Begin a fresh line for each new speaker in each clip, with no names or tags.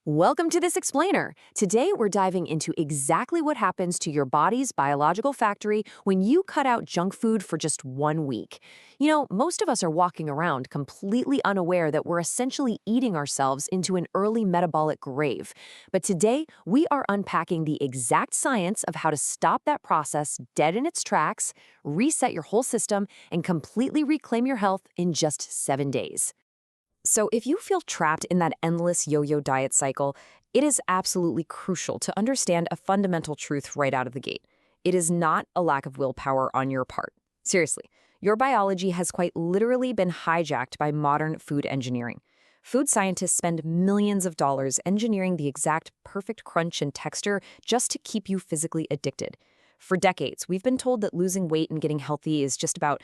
Welcome to this explainer. Today we're diving into exactly what happens to your body's biological factory when you cut out junk food for just 1 week. Most of us are walking around completely unaware that we're essentially eating ourselves into an early metabolic grave. But today we are unpacking the exact science of how to stop that process dead in its tracks, reset your whole system, and completely reclaim your health in just 7 days. So if you feel trapped in that endless yo-yo diet cycle, it is absolutely crucial to understand a fundamental truth right out of the gate. It is not a lack of willpower on your part. Seriously, your biology has quite literally been hijacked by modern food engineering. Food scientists spend millions of dollars engineering the exact perfect crunch and texture just to keep you physically addicted. For decades, we've been told that losing weight and getting healthy is just about,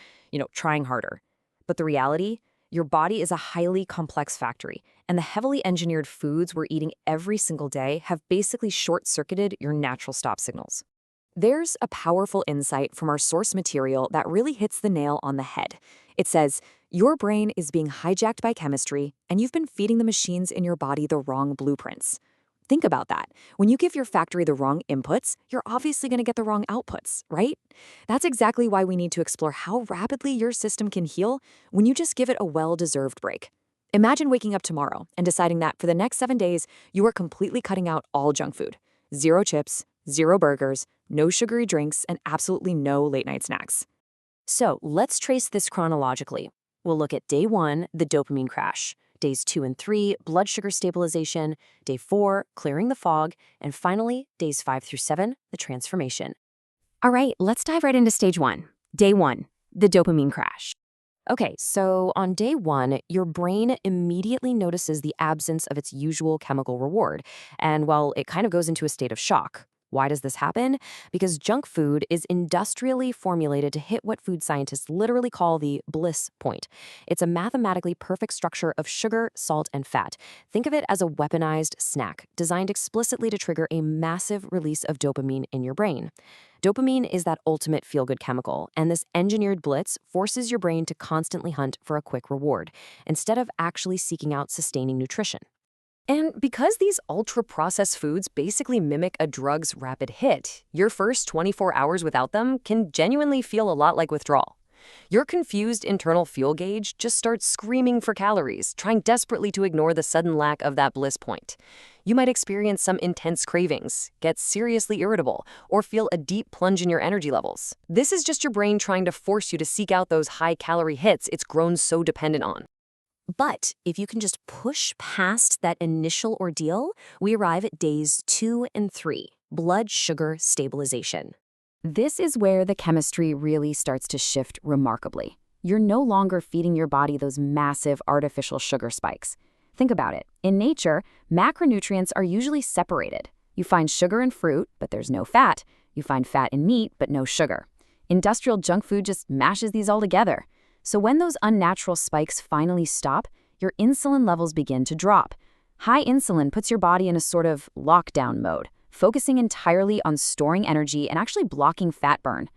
trying harder. But the reality? Your body is a highly complex factory, and the heavily engineered foods we're eating every single day have basically short-circuited your natural stop signals. There's a powerful insight from our source material that really hits the nail on the head. It says, your brain is being hijacked by chemistry, and you've been feeding the machines in your body the wrong blueprints. Think about that. When you give your factory the wrong inputs, you're obviously going to get the wrong outputs, right? That's exactly why we need to explore how rapidly your system can heal when you just give it a well-deserved break. Imagine waking up tomorrow and deciding that for the next 7 days, you are completely cutting out all junk food. Zero chips, zero burgers, no sugary drinks, and absolutely no late-night snacks. So let's trace this chronologically. We'll look at day 1, the dopamine crash. Days 2 and 3, blood sugar stabilization. Day 4, clearing the fog. And finally, days 5 through 7, the transformation. All right, let's dive right into stage 1. Day 1, the dopamine crash. Okay, so on day 1, your brain immediately notices the absence of its usual chemical reward. And, well, it kind of goes into a state of shock. Why does this happen? Because junk food is industrially formulated to hit what food scientists literally call the bliss point. It's a mathematically perfect structure of sugar, salt, and fat. Think of it as a weaponized snack designed explicitly to trigger a massive release of dopamine in your brain. Dopamine is that ultimate feel-good chemical, and this engineered blitz forces your brain to constantly hunt for a quick reward, instead of actually seeking out sustaining nutrition. And because these ultra-processed foods basically mimic a drug's rapid hit, your first 24 hours without them can genuinely feel a lot like withdrawal. Your confused internal fuel gauge just starts screaming for calories, trying desperately to ignore the sudden lack of that bliss point. You might experience some intense cravings, get seriously irritable, or feel a deep plunge in your energy levels. This is just your brain trying to force you to seek out those high-calorie hits it's grown so dependent on. But if you can just push past that initial ordeal, we arrive at days 2 and 3, blood sugar stabilization. This is where the chemistry really starts to shift remarkably. You're no longer feeding your body those massive artificial sugar spikes. Think about it. In nature, macronutrients are usually separated. You find sugar in fruit, but there's no fat. You find fat in meat, but no sugar. Industrial junk food just mashes these all together. So when those unnatural spikes finally stop, your insulin levels begin to drop. High insulin puts your body in a sort of lockdown mode, focusing entirely on storing energy and actually blocking fat burn.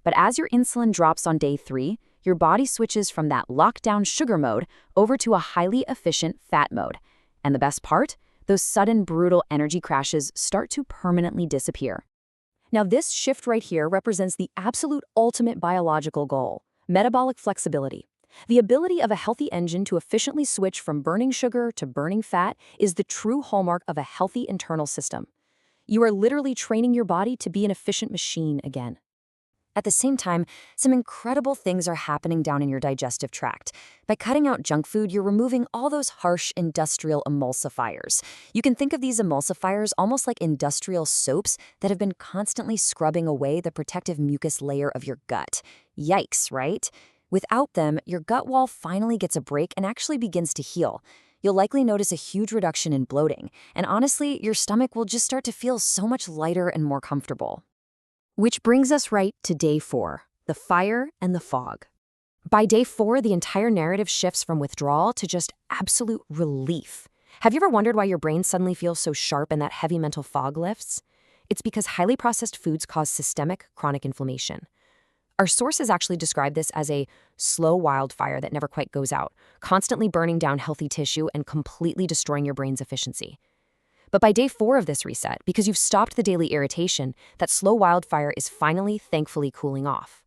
But as your insulin drops on day 3, your body switches from that lockdown sugar mode over to a highly efficient fat mode. And the best part? Those sudden, brutal energy crashes start to permanently disappear. Now, this shift right here represents the absolute ultimate biological goal. Metabolic flexibility. The ability of a healthy engine to efficiently switch from burning sugar to burning fat is the true hallmark of a healthy internal system. You are literally training your body to be an efficient machine again. At the same time, some incredible things are happening down in your digestive tract. By cutting out junk food, you're removing all those harsh industrial emulsifiers. You can think of these emulsifiers almost like industrial soaps that have been constantly scrubbing away the protective mucus layer of your gut. Yikes, right? Without them, your gut wall finally gets a break and actually begins to heal. You'll likely notice a huge reduction in bloating, and honestly, your stomach will just start to feel so much lighter and more comfortable. Which brings us right to day 4, the fire and the fog. By day 4, the entire narrative shifts from withdrawal to just absolute relief. Have you ever wondered why your brain suddenly feels so sharp and that heavy mental fog lifts? It's because highly processed foods cause systemic chronic inflammation. Our sources actually describe this as a slow wildfire that never quite goes out, constantly burning down healthy tissue and completely destroying your brain's efficiency. But by day 4 of this reset, because you've stopped the daily irritation, that slow wildfire is finally, thankfully cooling off.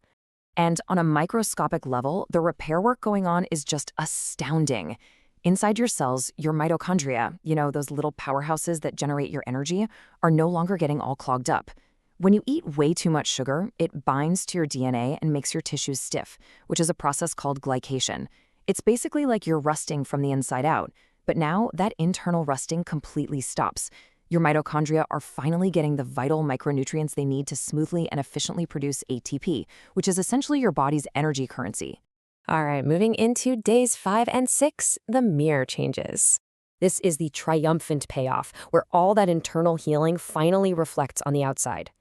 And on a microscopic level, the repair work going on is just astounding. Inside your cells, your mitochondria, those little powerhouses that generate your energy, are no longer getting all clogged up. When you eat way too much sugar, it binds to your DNA and makes your tissues stiff, which is a process called glycation. It's basically like you're rusting from the inside out, but now that internal rusting completely stops. Your mitochondria are finally getting the vital micronutrients they need to smoothly and efficiently produce ATP, which is essentially your body's energy currency. All right, moving into days 5 and 6, the mirror changes. This is the triumphant payoff, where all that internal healing finally reflects on the outside.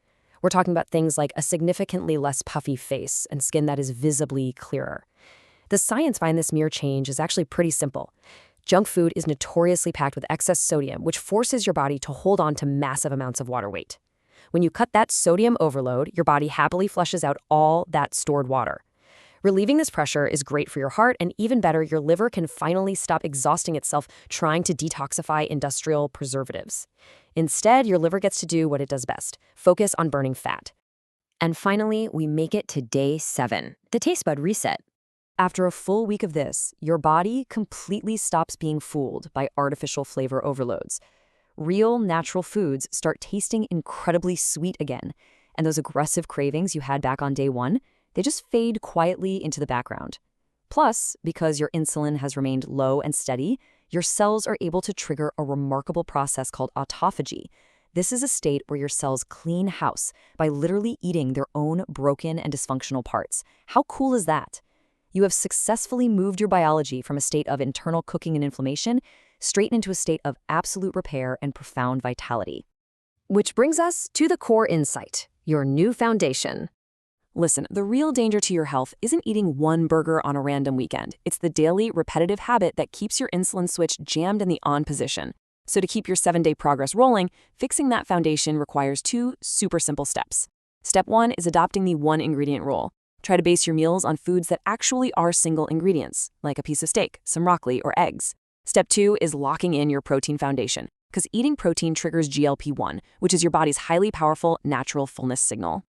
We're talking about things like a significantly less puffy face and skin that is visibly clearer. The science behind this mirror change is actually pretty simple. Junk food is notoriously packed with excess sodium, which forces your body to hold on to massive amounts of water weight. When you cut that sodium overload, your body happily flushes out all that stored water. Relieving this pressure is great for your heart, and even better, your liver can finally stop exhausting itself trying to detoxify industrial preservatives. Instead, your liver gets to do what it does best: focus on burning fat. And finally, we make it to day 7, the taste bud reset. After a full week of this, your body completely stops being fooled by artificial flavor overloads. Real, natural foods start tasting incredibly sweet again, and those aggressive cravings you had back on day 1, they just fade quietly into the background. Plus, because your insulin has remained low and steady, your cells are able to trigger a remarkable process called autophagy. This is a state where your cells clean house by literally eating their own broken and dysfunctional parts. How cool is that? You have successfully moved your biology from a state of internal cooking and inflammation straight into a state of absolute repair and profound vitality. Which brings us to the core insight, your new foundation. Listen, the real danger to your health isn't eating one burger on a random weekend. It's the daily, repetitive habit that keeps your insulin switch jammed in the on position. So to keep your 7-day progress rolling, fixing that foundation requires 2 super simple steps. Step 1 is adopting the one-ingredient rule. Try to base your meals on foods that actually are single ingredients, like a piece of steak, some broccoli, or eggs. Step 2 is locking in your protein foundation, because eating protein triggers GLP-1, which is your body's highly powerful natural fullness signal.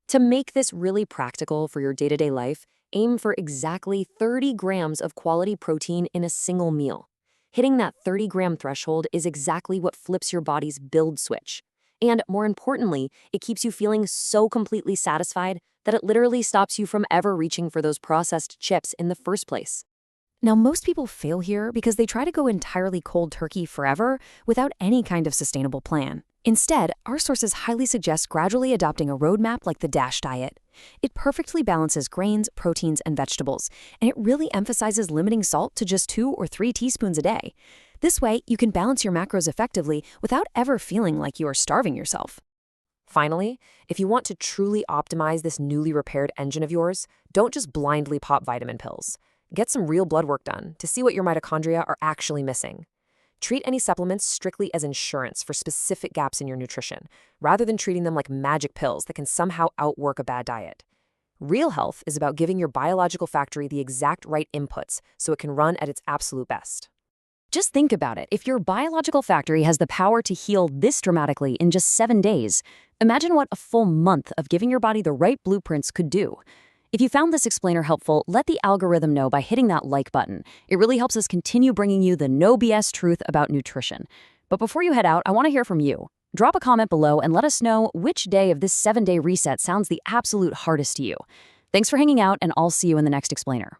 To make this really practical for your day-to-day life, aim for exactly 30 grams of quality protein in a single meal. Hitting that 30-gram threshold is exactly what flips your body's build switch. And more importantly, it keeps you feeling so completely satisfied that it literally stops you from ever reaching for those processed chips in the first place. Now, most people fail here because they try to go entirely cold turkey forever without any kind of sustainable plan. Instead, our sources highly suggest gradually adopting a roadmap like the DASH diet. It perfectly balances grains, proteins, and vegetables, and it really emphasizes limiting salt to just 2 or 3 teaspoons a day. This way, you can balance your macros effectively without ever feeling like you are starving yourself. Finally, if you want to truly optimize this newly repaired engine of yours, don't just blindly pop vitamin pills. Get some real blood work done to see what your mitochondria are actually missing. Treat any supplements strictly as insurance for specific gaps in your nutrition, rather than treating them like magic pills that can somehow outwork a bad diet. Real health is about giving your biological factory the exact right inputs so it can run at its absolute best. Just think about it. If your biological factory has the power to heal this dramatically in just 7 days, imagine what a full month of giving your body the right blueprints could do. If you found this explainer helpful, let the algorithm know by hitting that like button. It really helps us continue bringing you the no BS truth about nutrition. But before you head out, I want to hear from you. Drop a comment below and let us know which day of this 7-day reset sounds the absolute hardest to you. Thanks for hanging out, and I'll see you in the next explainer.